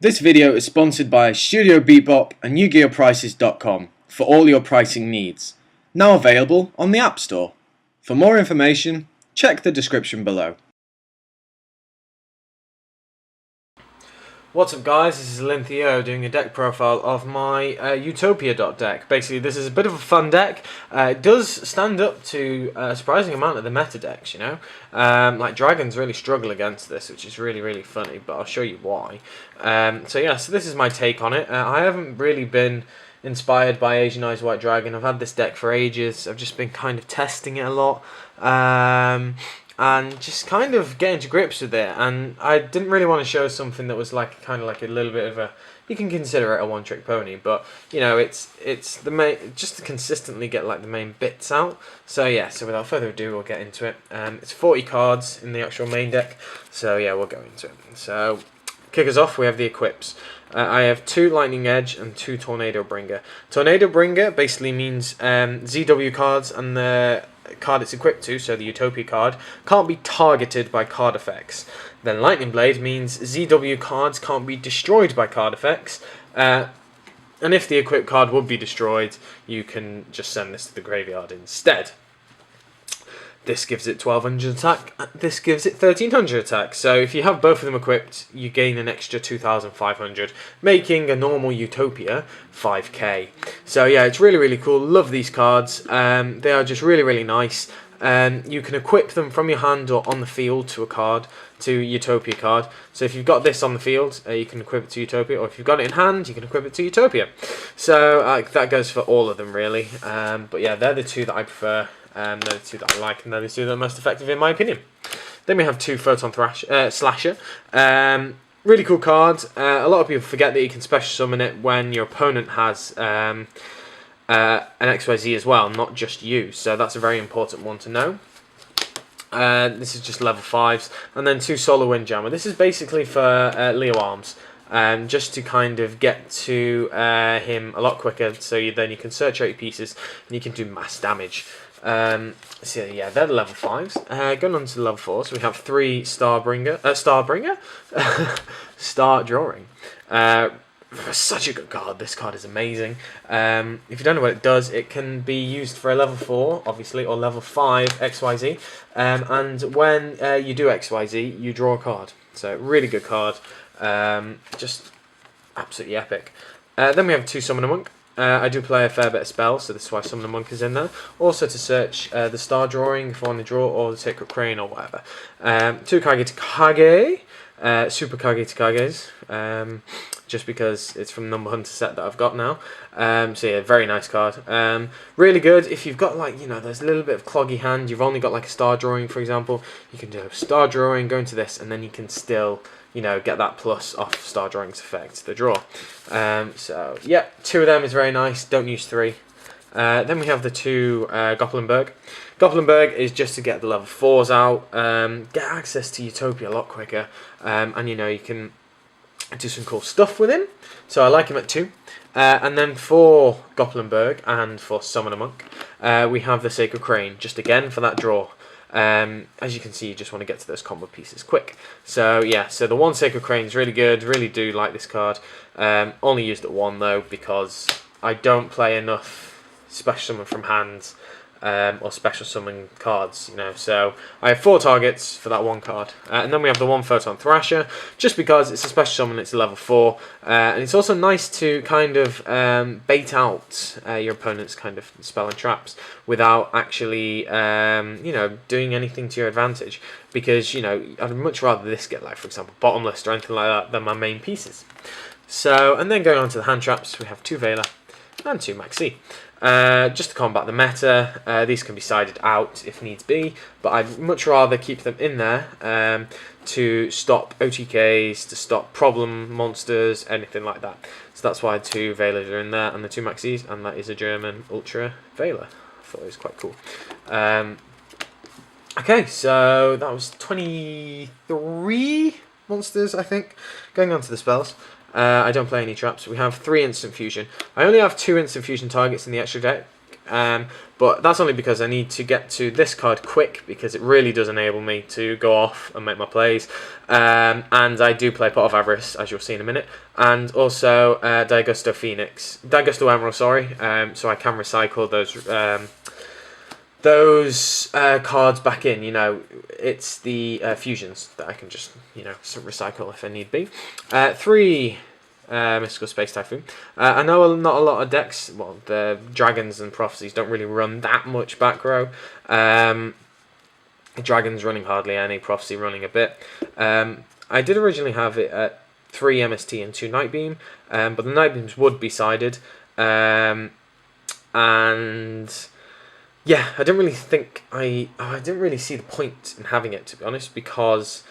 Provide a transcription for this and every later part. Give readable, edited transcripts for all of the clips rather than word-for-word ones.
This video is sponsored by Studio Bebop and YugiOhPrices.com for all your pricing needs. Now available on the App Store. For more information, check the description below. What's up guys, this is Lintheo doing a deck profile of my Utopia deck. Basically this is a bit of a fun deck. It does stand up to a surprising amount of the meta decks, you know. Like dragons really struggle against this, which is really funny, but I'll show you why. So this is my take on it. I haven't really been inspired by Asianized White Dragon. I've had this deck for ages. I've just been kind of testing it a lot. And just kind of getting to grips with it, and I didn't really want to show something that was like kind of like a little bit of a, you can consider it a one-trick pony, but you know, it's the main, just to consistently get like the main bits out. So yeah, so without further ado, we'll get into it. It's 40 cards in the actual main deck, so yeah, we'll go into it. So kick us off, we have the equips. I have 2 Lightning Edge and 2 Tornado Bringer. Tornado Bringer basically means ZW cards and the card it's equipped to, so the Utopia card, can't be targeted by card effects. Then Lightning Blade means ZW cards can't be destroyed by card effects. And if the equipped card would be destroyed, you can just send this to the graveyard instead. This gives it 1200 attack, this gives it 1300 attack. So if you have both of them equipped, you gain an extra 2500, making a normal Utopia 5k. So yeah, it's really cool. Love these cards. They are just really nice. You can equip them from your hand or on the field to a card, to Utopia card. So if you've got this on the field, you can equip it to Utopia, or if you've got it in hand, you can equip it to Utopia. So that goes for all of them really. But yeah, they're the 2 that I prefer. They're the 2 that I like, and they're the 2 that are most effective in my opinion. Then we have 2 Photon Thrasher. Really cool card. A lot of people forget that you can special summon it when your opponent has an XYZ as well, not just you. So that's a very important one to know. This is just level 5s. And then 2 Solar Windjammer. This is basically for Leo Arms. Just to kind of get to him a lot quicker, so then you can search out your pieces and you can do mass damage. So yeah, they're the level 5s. Going on to the level 4s, we have 3 Star Drawing. Such a good card. This card is amazing. If you don't know what it does, it can be used for a level 4, obviously, or level 5 XYZ. And when you do XYZ, you draw a card. So really good card. Just absolutely epic. Then we have 2 Summoner Monk. I do play a fair bit of spells, so this is why Summoner Monk is in there. Also to search the Star Drawing if I want to draw, or the Sacred Crane or whatever. 2 Kage Kage, Super Kage Kages, just because it's from Number Hunter set that I've got now. So yeah, very nice card. Really good if you've got like, you know, there's a little bit of cloggy hand, you've only got like a Star Drawing for example, you can do a Star Drawing, go into this, and then you can still, you know, get that plus off Star Drawing's effect to the draw. So yeah, 2 of them is very nice, don't use 3. Then we have the 2 Goplinberg. Goplinberg is just to get the level 4s out, get access to Utopia a lot quicker, and you know, you can do some cool stuff with him. So I like him at 2. And then for Goplinberg and for Summoner Monk, we have the Sacred Crane, just again for that draw. As you can see, you just want to get to those combo pieces quick. So yeah, so the 1 Sacred Crane is really good, really do like this card. Only used at 1 though, because I don't play enough special summon from hand, or special summon cards, you know. So I have 4 targets for that 1 card. And then we have the 1 Photon Thrasher, just because it's a special summon, it's a level 4. And it's also nice to kind of bait out your opponent's kind of spell and traps without actually, you know, doing anything to your advantage. Because, you know, I'd much rather this get, like, for example, bottomless or anything like that than my main pieces. So, and then going on to the hand traps, we have 2 Veiler and 2 Maxi. Just to combat the meta, these can be sided out if needs be, but I'd much rather keep them in there to stop OTKs, to stop problem monsters, anything like that. So that's why 2 Veilers are in there, and the 2 Maxis, and that is a German Ultra Veiler. I thought it was quite cool. Okay, so that was 23 monsters, I think. Going on to the spells. I don't play any traps. We have 3 Instant Fusion. I only have 2 Instant Fusion targets in the extra deck, But that's only because I need to get to this card quick, because it really does enable me to go off and make my plays. And I do play Pot of Avarice, as you'll see in a minute, and also Daigusto Emerald, sorry. So I can recycle those cards back in. It's the fusions that I can just recycle if I need be. 3 Mystical Space Typhoon. I know not a lot of decks, well, the Dragons and Prophecies don't really run that much back row. Dragons running hardly any, Prophecy running a bit. I did originally have it at 3 MST and 2 Nightbeam, but the Nightbeams would be sided. And yeah, I didn't really think I didn't really see the point in having it, to be honest, because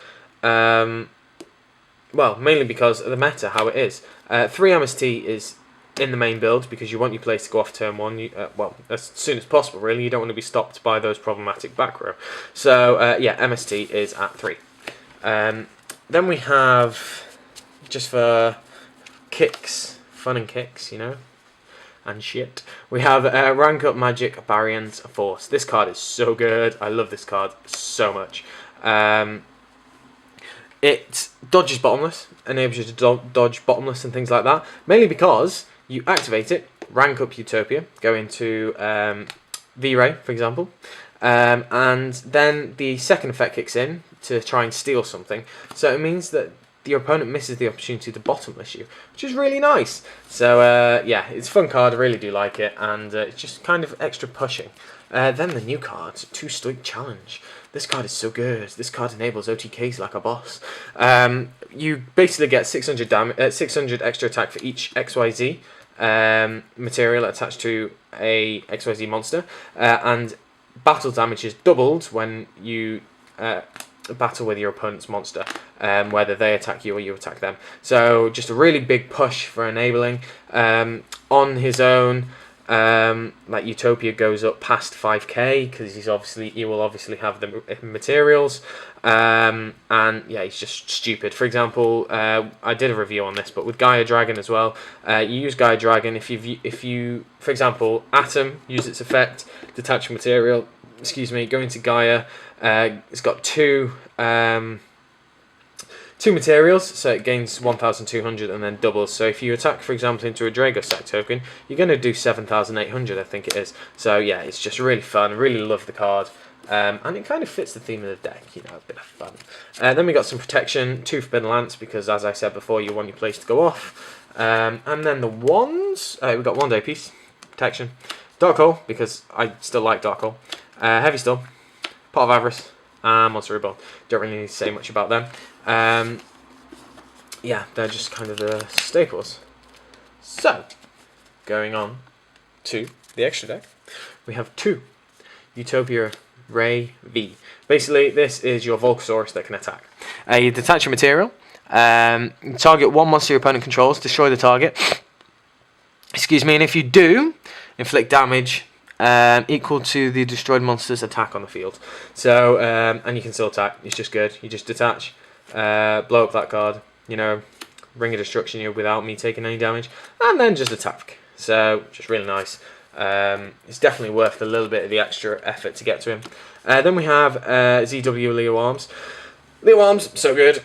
well, mainly because of the meta, how it is. 3 MST is in the main build because you want your plays to go off turn 1, well, as soon as possible, really. You don't want to be stopped by those problematic back row. So, yeah, MST is at 3. Then we have, just for kicks, fun and kicks, and shit, we have Rank Up Magic, Variance, Force. This card is so good. I love this card so much. It dodges Bottomless, enables you to dodge Bottomless and things like that, mainly because you activate it, rank up Utopia, go into V-Ray, for example, and then the second effect kicks in to try and steal something. So it means that your opponent misses the opportunity to Bottomless you, which is really nice. So yeah, it's a fun card, I really do like it, and it's just kind of extra pushing. Then the new card, 2 Stoic Challenge. This card is so good. This card enables OTKs like a boss. You basically get 600 extra attack for each XYZ material attached to a XYZ monster, and battle damage is doubled when you battle with your opponent's monster, whether they attack you or you attack them. So just a really big push for enabling. On his own, like Utopia goes up past 5k because he will obviously have the materials, and yeah, he's just stupid. For example, I did a review on this, but with Gaia Dragon as well, you use Gaia Dragon if you for example, Atom, use its effect, detach material, go into Gaia. It's got two materials, so it gains 1,200 and then doubles. So if you attack, for example, into a Drago Sack token, you're going to do 7,800, I think it is. So yeah, it's just really fun. I really love the card. And it kind of fits the theme of the deck, a bit of fun. Then we got some protection, 2 Forbidden Lance, because as I said before, you want your place to go off. And then the wands, we got Wand Day Piece, protection. Dark Hole, because I still like Dark Hole. Heavy Storm, Pot of Avarice, and Monster Reborn. Don't really need to say much about them. Yeah, they're just kind of the staples. So, going on to the extra deck, we have 2 Utopia Ray V. Basically, this is your Volcasaurus that can attack. You detach a material, target 1 monster your opponent controls, destroy the target. And if you do, inflict damage equal to the destroyed monster's attack on the field. So, and you can still attack. It's just good. You just detach, blow up that card, Ring of Destruction without me taking any damage, and then just attack. So, just really nice. It's definitely worth a little bit of the extra effort to get to him. Then we have ZW Leo Arms. Leo Arms, so good.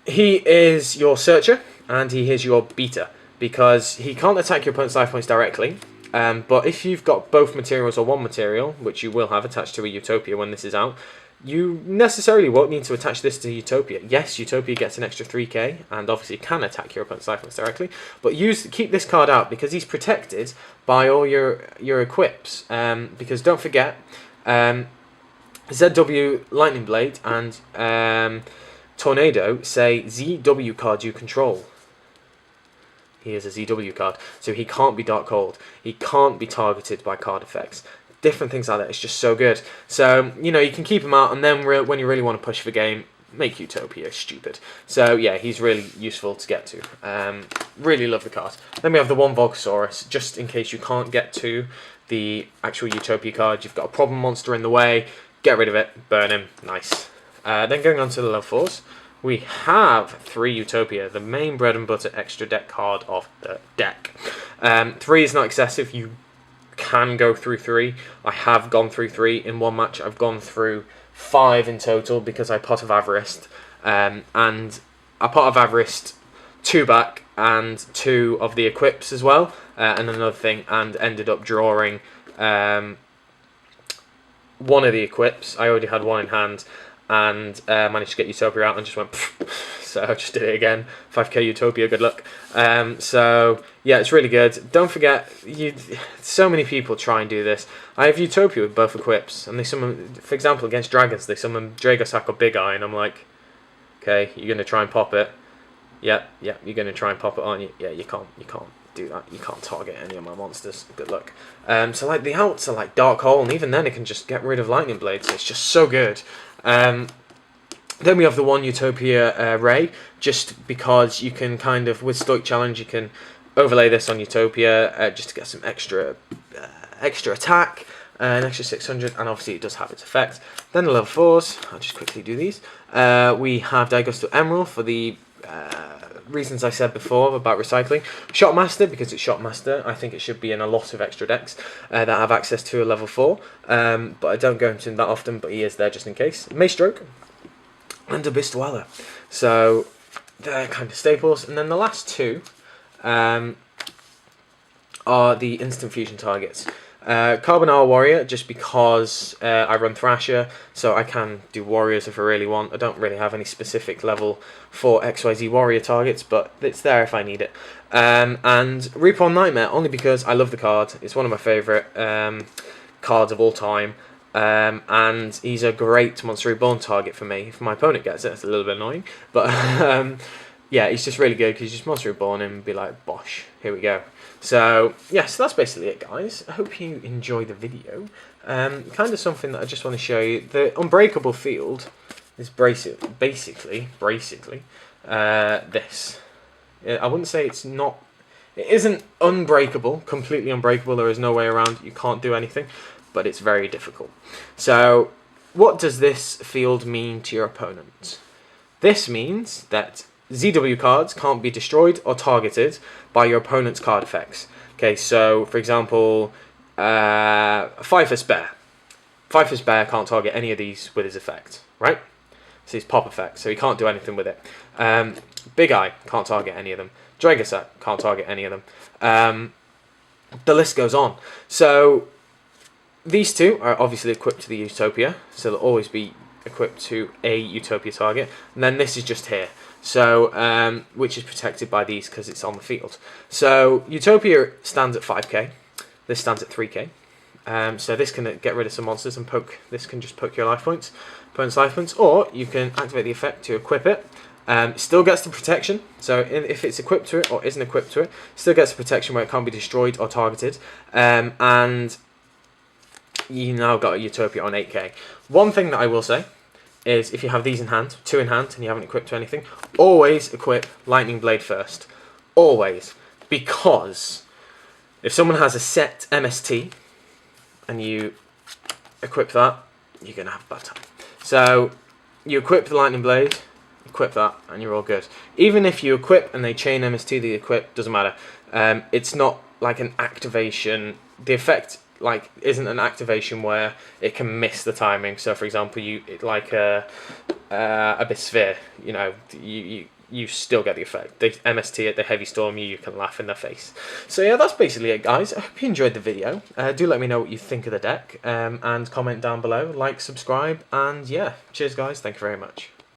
He is your Searcher, and he is your Beater, because he can't attack your opponent's life points directly. But if you've got both materials or 1 material, which you will have attached to a Utopia when this is out, you necessarily won't need to attach this to Utopia. Yes, Utopia gets an extra 3k, and obviously can attack your opponent's life points directly, but keep this card out because he's protected by all your equips. Because don't forget, ZW Lightning Blade and Tornado say ZW card you control. He is a ZW card, so he can't be Dark Cold. He can't be targeted by card effects. Different things like that. It's just so good. So, you can keep him out, and then when you really want to push for game, make Utopia stupid. So, yeah, he's really useful to get to. Really love the card. Then we have the 1 Volcasaurus, just in case you can't get to the actual Utopia card. You've got a problem monster in the way. Get rid of it. Burn him. Nice. Then going on to the level 4s. We have 3 Utopia, the main bread and butter extra deck card of the deck. 3 is not excessive. You can go through 3. I have gone through 3 in one match. I've gone through 5 in total because I pot of Avarist, and I pot of Avarist 2 back and 2 of the equips as well, and another thing, and ended up drawing 1 of the equips. I already had 1 in hand, and managed to get Utopia out and just went so I just did it again. 5k Utopia, good luck. So yeah, it's really good. Don't forget, so many people try and do this. I have Utopia with both equips, and they summon, for example, against dragons, they summon Dragosak or Big Eye, and I'm like, okay, you're gonna try and pop it. Yeah, you're gonna try and pop it, aren't you? Yeah, you can't do that. You can't target any of my monsters. Good luck. So like the outs are like Dark Hole, and even then it can just get rid of Lightning Blades. So it's just so good. Then we have the 1 Utopia Ray, just because you can kind of, with Stoic Challenge, you can overlay this on Utopia just to get some extra attack, an extra 600, and obviously it does have its effect. Then the level 4s, I'll just quickly do these. We have Daigostal Emerald for the reasons I said before about recycling. Shotmaster, because it's Shotmaster, I think it should be in a lot of extra decks that have access to a level 4, but I don't go into him that often, but he is there just in case. Maystroke and Abyss Dweller, so they're kind of staples. And then the last 2 are the instant fusion targets. Carbonara Warrior, just because I run Thrasher, so I can do Warriors if I really want. I don't really have any specific level for XYZ Warrior targets, but it's there if I need it. And Reborn Nightmare, only because I love the card. It's one of my favourite cards of all time. And he's a great Monster Reborn target for me. If my opponent gets it, it's a little bit annoying, but yeah, he's just really good because you just Monster Reborn him and be like, bosh, here we go. So yeah, so that's basically it, guys. I hope you enjoyed the video. Kind of something that I just want to show you. The Unbreakable field is basically this. I wouldn't say it's not. It isn't unbreakable, completely unbreakable. There is no way around. You can't do anything, but it's very difficult. So what does this field mean to your opponent? This means that ZW cards can't be destroyed or targeted by your opponent's card effects. Okay, so for example, Pfeiffer's Bear. Pfeiffer's Bear can't target any of these with his effect, right? So his pop effect, so he can't do anything with it. Big Eye can't target any of them. Dragosak can't target any of them. The list goes on. So these 2 are obviously equipped to the Utopia, so they'll always be equipped to a Utopia target. And then this is just here, so which is protected by these because it's on the field. So Utopia stands at 5k. This stands at 3k. So this can get rid of some monsters and poke. This can just poke your life points, opponent's life points, or you can activate the effect to equip it. Still gets the protection, so if it's equipped to it or isn't equipped to it, still gets the protection where it can't be destroyed or targeted. And you now got a Utopia on 8k. One thing that I will say is if you have these in hand, 2 in hand, and you haven't equipped to anything, always equip Lightning Blade first. Always. Because if someone has a set MST and you equip that, you're going to have a bad time. So you equip the Lightning Blade, equip that, and you're all good. Even if you equip and they chain MS to the equip, doesn't matter. It's not like an activation. The effect isn't an activation where it can miss the timing. So for example, like a Abyss Sphere, you still get the effect. They MST it, they heavy storm you, you can laugh in their face. So yeah, that's basically it, guys. I hope you enjoyed the video. Do let me know what you think of the deck, and comment down below, like, subscribe, and yeah, cheers guys, thank you very much.